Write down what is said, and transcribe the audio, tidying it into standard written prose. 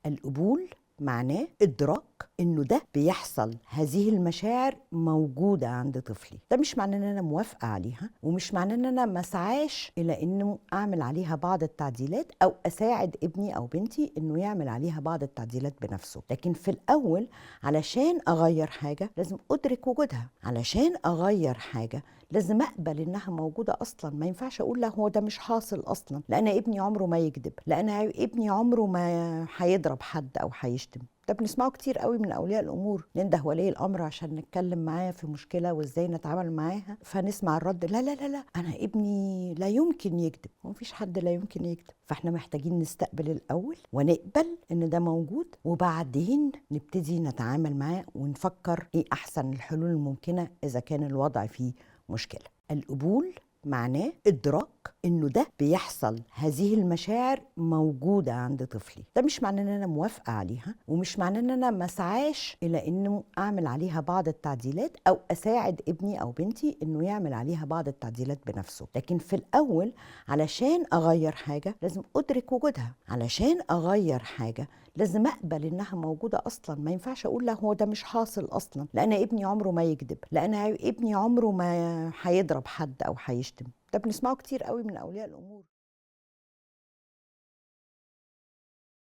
القبول معناه إدراك إنه ده بيحصل، هذه المشاعر موجودة عند طفلي. ده مش معناه إن أنا موافقة عليها، ومش معناه إن أنا مسعاش إلى إنه أعمل عليها بعض التعديلات أو أساعد ابني أو بنتي إنه يعمل عليها بعض التعديلات بنفسه. لكن في الأول علشان أغير حاجة لازم أدرك وجودها، علشان أغير حاجة لازم أقبل إنها موجودة أصلا. ما ينفعش أقول لا هو ده مش حاصل أصلا، لأن ابني عمره ما يكذب، لأن ابني عمره ما هيضرب حد أو هيشتم. ده بنسمعه كتير قوي من اولياء الامور، ننده ولي الامر عشان نتكلم معاه في مشكله وازاي نتعامل معاها، فنسمع الرد لا لا لا لا انا ابني لا يمكن يكذب. ومفيش حد لا يمكن يكذب. فاحنا محتاجين نستقبل الاول ونقبل ان ده موجود، وبعدين نبتدي نتعامل معاه ونفكر ايه احسن الحلول الممكنه اذا كان الوضع فيه مشكله. القبول معناه إدراك إنه ده بيحصل، هذه المشاعر موجودة عند طفلي. ده مش معناه إن أنا موافقة عليها، ومش معناه إن أنا مسعاش إلى إنه أعمل عليها بعض التعديلات أو أساعد ابني أو بنتي إنه يعمل عليها بعض التعديلات بنفسه. لكن في الأول علشان أغير حاجة لازم أدرك وجودها، علشان أغير حاجة لازم أقبل إنها موجودة أصلا. ما ينفعش أقول لا هو ده مش حاصل أصلا، لأن ابني عمره ما يكذب، لأن ابني عمره ما هيضرب حد أو هيشتم. ده بنسمعه كتير قوي من أولياء الأمور.